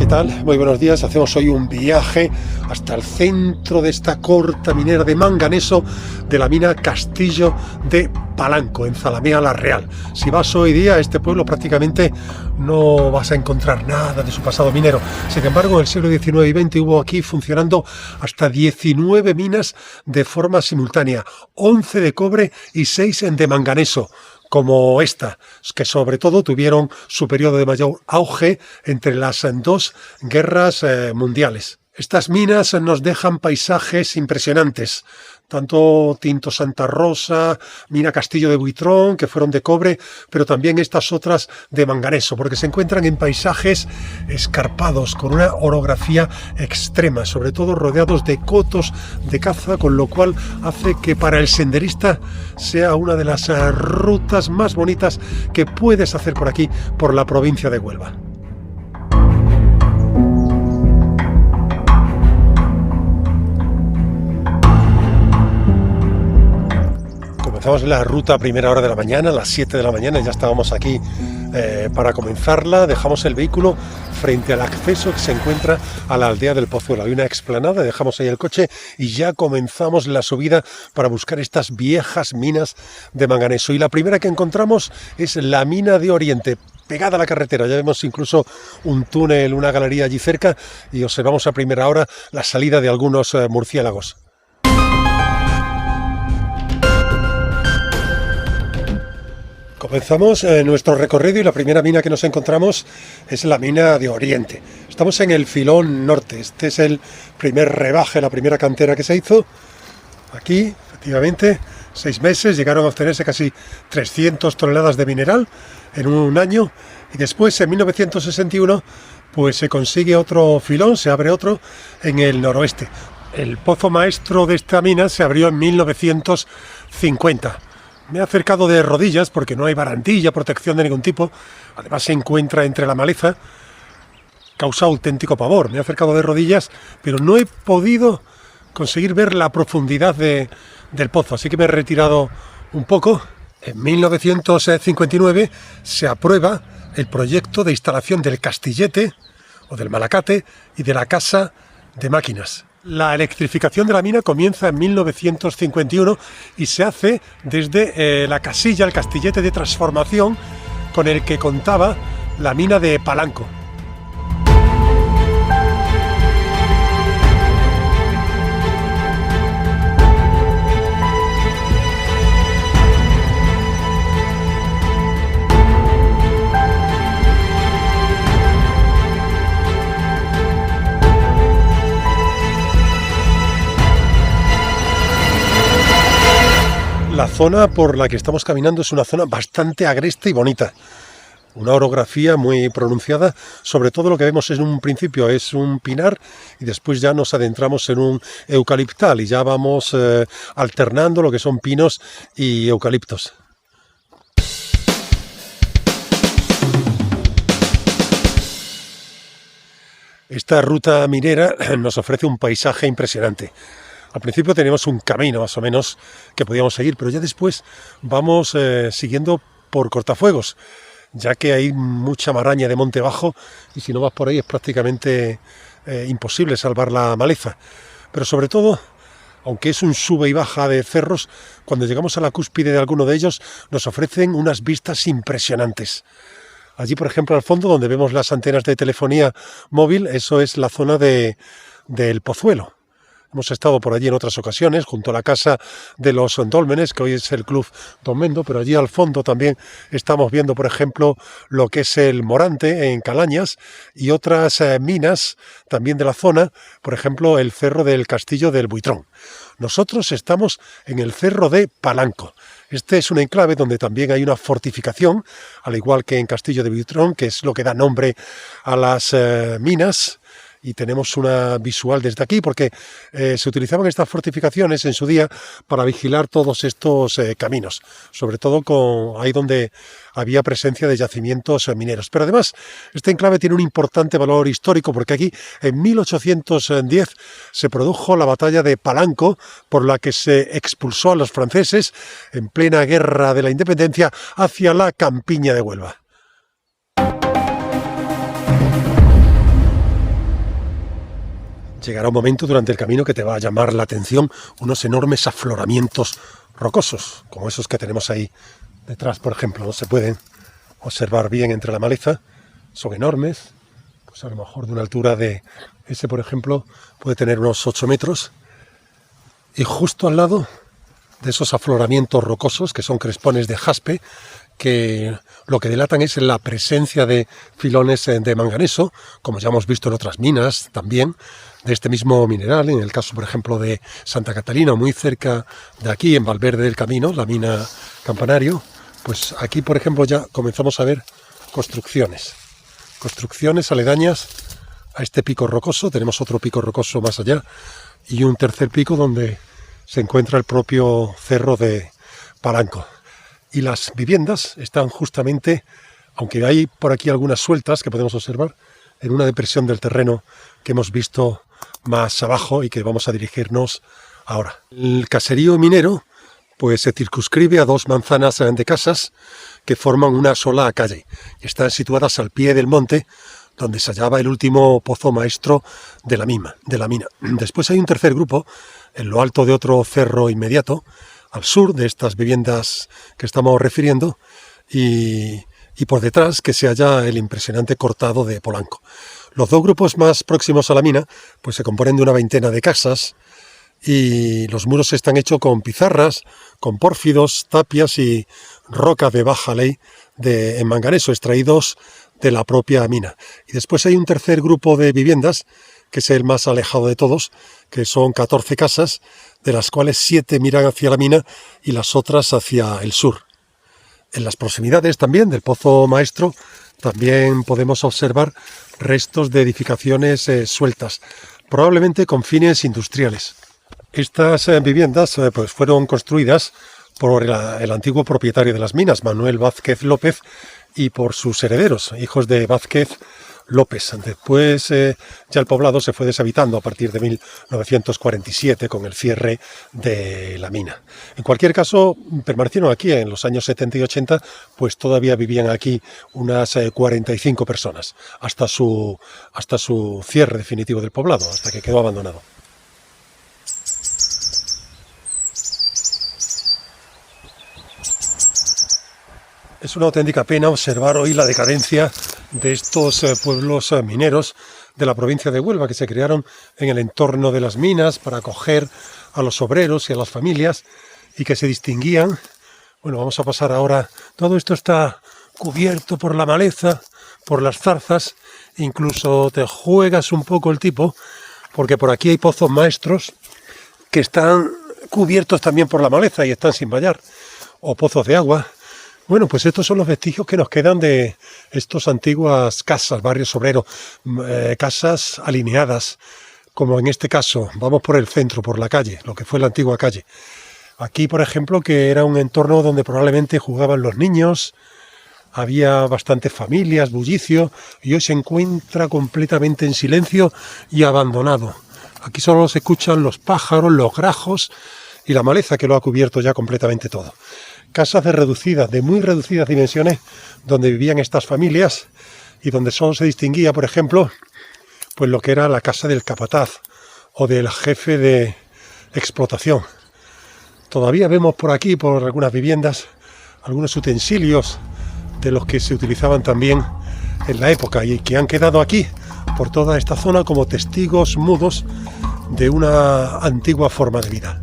tal? Muy buenos días. Hacemos hoy un viaje hasta el centro de esta corta minera de manganeso de la mina Castillo de Palanco, en Zalamea la Real. Si vas hoy día a este pueblo prácticamente no vas a encontrar nada de su pasado minero. Sin embargo, en el siglo XIX y XX hubo aquí funcionando hasta 19 minas de forma simultánea, 11 de cobre y 6 de manganeso, como esta, que sobre todo tuvieron su periodo de mayor auge entre las dos guerras mundiales. Estas minas nos dejan paisajes impresionantes, tanto Tinto Santa Rosa, mina Castillo de Buitrón, que fueron de cobre, pero también estas otras de manganeso, porque se encuentran en paisajes escarpados, con una orografía extrema, sobre todo rodeados de cotos de caza, con lo cual hace que para el senderista sea una de las rutas más bonitas que puedes hacer por aquí, por la provincia de Huelva. Comenzamos la ruta a primera hora de la mañana, a las 7 de la mañana, ya estábamos aquí para comenzarla. Dejamos el vehículo frente al acceso que se encuentra a la aldea del Pozuelo. Hay una explanada, dejamos ahí el coche y ya comenzamos la subida para buscar estas viejas minas de manganeso. Y la primera que encontramos es la mina de Oriente, pegada a la carretera. Ya vemos incluso un túnel, una galería allí cerca, y observamos a primera hora la salida de algunos murciélagos. Comenzamos nuestro recorrido y la primera mina que nos encontramos es la mina de Oriente. Estamos en el filón norte. Este es el primer rebaje, la primera cantera que se hizo. Aquí, efectivamente, 6 meses, llegaron a obtenerse casi 300 toneladas de mineral en un año. Y después, en 1961, pues se consigue otro filón, se abre otro en el noroeste. El pozo maestro de esta mina se abrió en 1950. Me he acercado de rodillas porque no hay barandilla, protección de ningún tipo. Además se encuentra entre la maleza. Causa auténtico pavor. Me he acercado de rodillas, pero no he podido conseguir ver la profundidad del pozo. Así que me he retirado un poco. En 1959 se aprueba el proyecto de instalación del castillete o del malacate y de la casa de máquinas. La electrificación de la mina comienza en 1951 y se hace desde la casilla, el castillete de transformación con el que contaba la mina de Palanco. La zona por la que estamos caminando es una zona bastante agreste y bonita. Una orografía muy pronunciada. Sobre todo lo que vemos en un principio es un pinar y después ya nos adentramos en un eucaliptal y ya vamos alternando lo que son pinos y eucaliptos. Esta ruta minera nos ofrece un paisaje impresionante. Al principio teníamos un camino más o menos que podíamos seguir, pero ya después vamos siguiendo por cortafuegos, ya que hay mucha maraña de monte bajo y si no vas por ahí es prácticamente imposible salvar la maleza. Pero sobre todo, aunque es un sube y baja de cerros, cuando llegamos a la cúspide de alguno de ellos nos ofrecen unas vistas impresionantes. Allí, por ejemplo, al fondo, donde vemos las antenas de telefonía móvil, eso es la zona del Pozuelo. Hemos estado por allí en otras ocasiones, junto a la casa de los Dólmenes, que hoy es el Club Don Mendo, pero allí al fondo también estamos viendo, por ejemplo, lo que es el Morante en Calañas y otras minas también de la zona, por ejemplo, el cerro del Castillo del Buitrón. Nosotros estamos en el cerro de Palanco. Este es un enclave donde también hay una fortificación, al igual que en Castillo de Buitrón, que es lo que da nombre a las minas. Y tenemos una visual desde aquí porque se utilizaban estas fortificaciones en su día para vigilar todos estos caminos, sobre todo ahí donde había presencia de yacimientos mineros. Pero además este enclave tiene un importante valor histórico porque aquí en 1810 se produjo la batalla de Palanco, por la que se expulsó a los franceses en plena guerra de la independencia hacia la campiña de Huelva. llegará un momento durante el camino que te va a llamar la atención unos enormes afloramientos rocosos, como esos que tenemos ahí detrás, por ejemplo. No se pueden observar bien entre la maleza, son enormes, pues a lo mejor de una altura de... Ese, por ejemplo, puede tener unos 8 metros, y justo al lado de esos afloramientos rocosos, que son crespones de jaspe, que lo que delatan es la presencia de filones de manganeso, como ya hemos visto en otras minas también, de este mismo mineral, en el caso, por ejemplo, de Santa Catalina, muy cerca de aquí, en Valverde del Camino, la mina Campanario, pues aquí, por ejemplo, ya comenzamos a ver construcciones aledañas a este pico rocoso. Tenemos otro pico rocoso más allá y un tercer pico donde se encuentra el propio cerro de Palanco. Y las viviendas están justamente, aunque hay por aquí algunas sueltas que podemos observar, en una depresión del terreno que hemos visto más abajo y que vamos a dirigirnos ahora. El caserío minero pues se circunscribe a 2 manzanas de casas que forman una sola calle. Están situadas al pie del monte donde se hallaba el último pozo maestro de la mina. Después hay un tercer grupo en lo alto de otro cerro inmediato, al sur de estas viviendas que estamos refiriendo, y por detrás que se halla el impresionante cortado de Polanco. Los 2 grupos más próximos a la mina pues se componen de una veintena de casas, y los muros están hechos con pizarras, con pórfidos, tapias y roca de baja ley en manganeso, extraídos de la propia mina. Y después hay un tercer grupo de viviendas, que es el más alejado de todos, que son 14 casas, de las cuales 7 miran hacia la mina y las otras hacia el sur. En las proximidades también del pozo maestro también podemos observar restos de edificaciones sueltas, probablemente con fines industriales. Estas viviendas pues fueron construidas por el antiguo propietario de las minas, Manuel Vázquez López, y por sus herederos, hijos de Vázquez López. Después ya el poblado se fue deshabitando a partir de 1947 con el cierre de la mina. En cualquier caso, permanecieron aquí en los años 70 y 80, pues todavía vivían aquí unas 45 personas, hasta su cierre definitivo del poblado, hasta que quedó abandonado. Es una auténtica pena observar hoy la decadencia de estos pueblos mineros de la provincia de Huelva, que se crearon en el entorno de las minas para acoger a los obreros y a las familias, y que se distinguían. Bueno, vamos a pasar ahora. Todo esto está cubierto por la maleza, por las zarzas, incluso te juegas un poco el tipo, porque por aquí hay pozos maestros que están cubiertos también por la maleza y están sin vallar, o pozos de agua. Bueno, pues estos son los vestigios que nos quedan de estas antiguas casas, barrios obreros, casas alineadas, como en este caso. Vamos por el centro, por la calle, lo que fue la antigua calle. Aquí, por ejemplo, que era un entorno donde probablemente jugaban los niños, había bastantes familias, bullicio, y hoy se encuentra completamente en silencio y abandonado. Aquí solo se escuchan los pájaros, los grajos y la maleza que lo ha cubierto ya completamente todo. Casas de muy reducidas dimensiones, donde vivían estas familias y donde solo se distinguía, por ejemplo, pues lo que era la casa del capataz o del jefe de explotación. Todavía vemos por aquí, por algunas viviendas, algunos utensilios de los que se utilizaban también en la época y que han quedado aquí por toda esta zona como testigos mudos de una antigua forma de vida.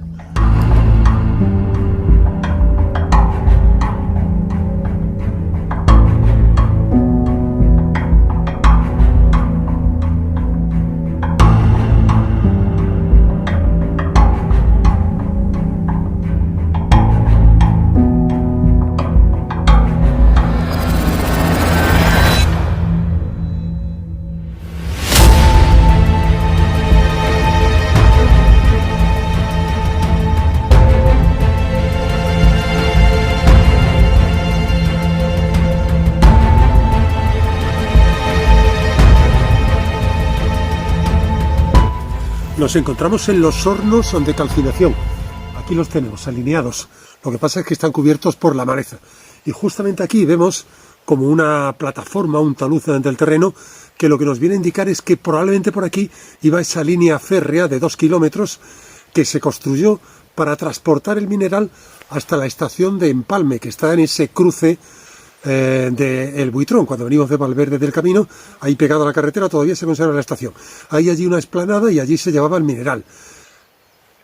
Nos encontramos en los hornos de calcinación. Aquí los tenemos alineados. Lo que pasa es que están cubiertos por la maleza. Y justamente aquí vemos como una plataforma, un talud del terreno, que lo que nos viene a indicar es que probablemente por aquí iba esa línea férrea de 2 kilómetros que se construyó para transportar el mineral hasta la estación de Empalme, que está en ese cruce de El Buitrón. Cuando venimos de Valverde del Camino, ahí pegado a la carretera todavía se conserva la estación. Hay allí una explanada y allí se llevaba el mineral.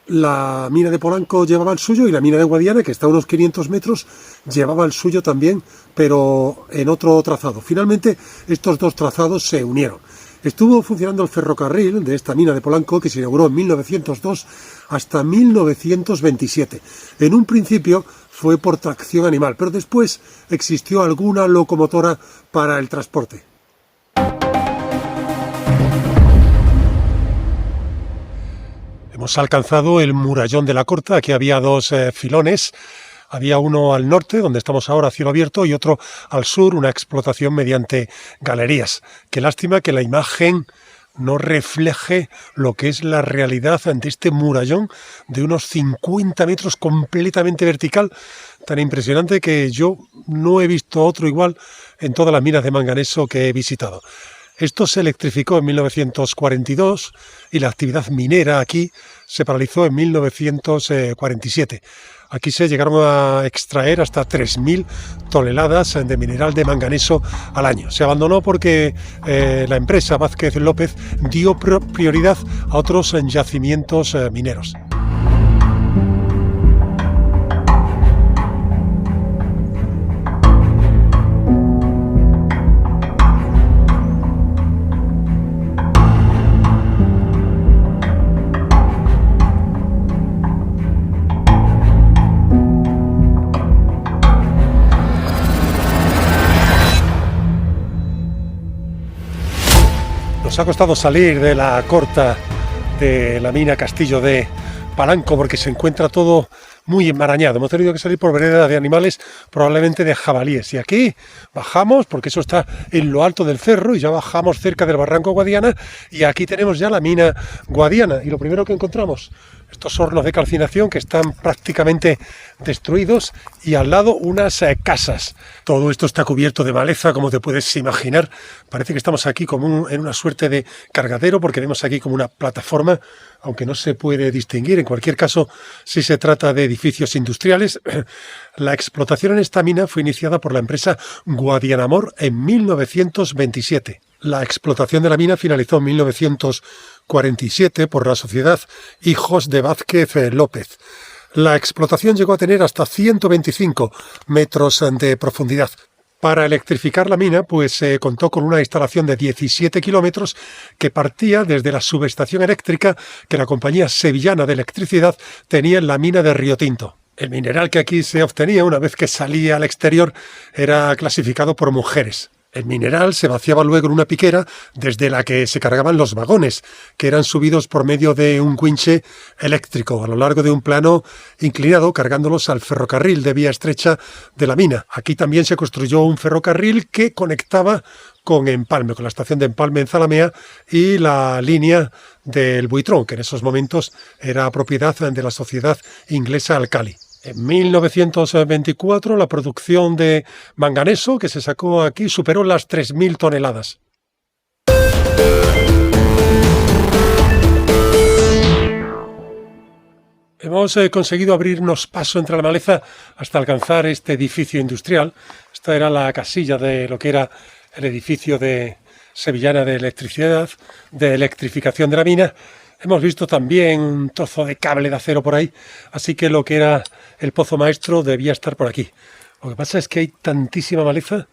La mina de Polanco llevaba el suyo y la mina de Guadiana, que está a unos 500 metros, llevaba el suyo también, pero en otro trazado. Finalmente, estos dos trazados se unieron. Estuvo funcionando el ferrocarril de esta mina de Polanco, que se inauguró en 1902 hasta 1927. En un principio fue por tracción animal, pero después existió alguna locomotora para el transporte. Hemos alcanzado el murallón de la Corta. Aquí había dos filones. Había uno al norte, donde estamos ahora a cielo abierto, y otro al sur, una explotación mediante galerías. Qué lástima que la imagen no refleje lo que es la realidad ante este murallón de unos 50 metros completamente vertical, tan impresionante que yo no he visto otro igual en todas las minas de manganeso que he visitado. Esto se electrificó en 1942 y la actividad minera aquí se paralizó en 1947. Aquí se llegaron a extraer hasta 3.000 toneladas de mineral de manganeso al año. Se abandonó porque la empresa Vázquez López dio prioridad a otros yacimientos mineros. Nos ha costado salir de la Corta de la mina Castillo de Palanco porque se encuentra todo muy enmarañado. Hemos tenido que salir por veredas de animales, probablemente de jabalíes. Y aquí bajamos, porque eso está en lo alto del cerro, y ya bajamos cerca del barranco Guadiana, y aquí tenemos ya la mina Guadiana. Y lo primero que encontramos, estos hornos de calcinación que están prácticamente destruidos, y al lado unas casas. Todo esto está cubierto de maleza, como te puedes imaginar. Parece que estamos aquí como en una suerte de cargadero, porque vemos aquí como una plataforma, aunque no se puede distinguir. En cualquier caso, si se trata de edificios industriales. La explotación en esta mina fue iniciada por la empresa Guadianamor en 1927. La explotación de la mina finalizó en 1947 por la sociedad Hijos de Vázquez López. La explotación llegó a tener hasta 125 metros de profundidad. Para electrificar la mina, pues se contó con una instalación de 17 kilómetros que partía desde la subestación eléctrica que la compañía sevillana de electricidad tenía en la mina de Río Tinto. El mineral que aquí se obtenía una vez que salía al exterior era clasificado por mujeres. El mineral se vaciaba luego en una piquera desde la que se cargaban los vagones, que eran subidos por medio de un winche eléctrico a lo largo de un plano inclinado, cargándolos al ferrocarril de vía estrecha de la mina. Aquí también se construyó un ferrocarril que conectaba con Empalme, con la estación de Empalme en Zalamea y la línea del Buitrón, que en esos momentos era propiedad de la sociedad inglesa Alcali. En 1924 la producción de manganeso que se sacó aquí superó las 3.000 toneladas. Hemos conseguido abrirnos paso entre la maleza hasta alcanzar este edificio industrial. Esta era la casilla de lo que era el edificio de sevillana de electricidad, de electrificación de la mina. Hemos visto también un trozo de cable de acero por ahí, así que lo que era el pozo maestro debía estar por aquí. Lo que pasa es que hay tantísima maleza,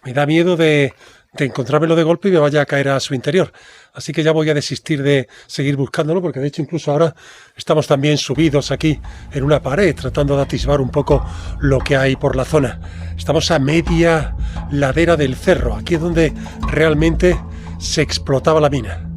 me da miedo de encontrármelo de golpe y me vaya a caer a su interior. Así que ya voy a desistir de seguir buscándolo, porque de hecho incluso ahora estamos también subidos aquí en una pared, tratando de atisbar un poco lo que hay por la zona. Estamos a media ladera del cerro, aquí es donde realmente se explotaba la mina.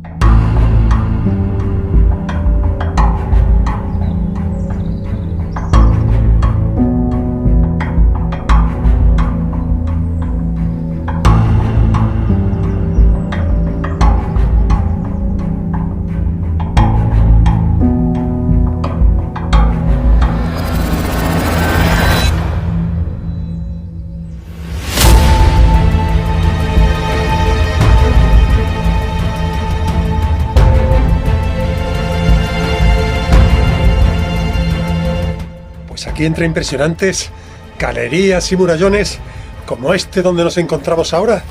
aquí entre impresionantes galerías y murallones como este donde nos encontramos ahora.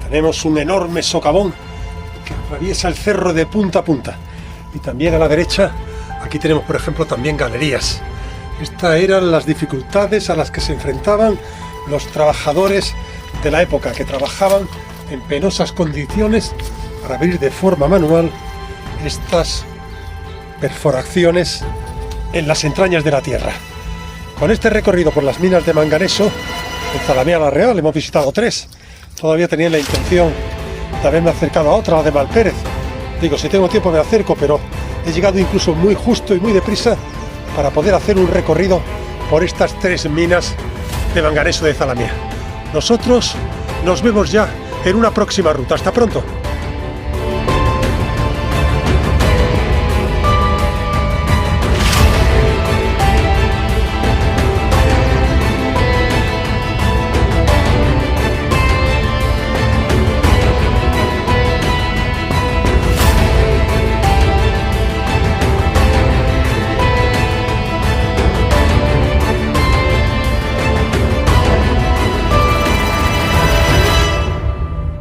Tenemos un enorme socavón que atraviesa el cerro de punta a punta. Y también a la derecha, aquí tenemos por ejemplo también galerías. Estas eran las dificultades a las que se enfrentaban los trabajadores de la época, que trabajaban en penosas condiciones para abrir de forma manual estas perforaciones en las entrañas de la tierra. Con este recorrido por las minas de manganeso, en Zalamea la Real, hemos visitado 3. Todavía tenía la intención de haberme acercado a otra, la de Malpérez. Digo, si tengo tiempo me acerco, pero he llegado incluso muy justo y muy deprisa para poder hacer un recorrido por estas 3 minas de manganeso de Zalamea. Nosotros nos vemos ya en una próxima ruta. Hasta pronto.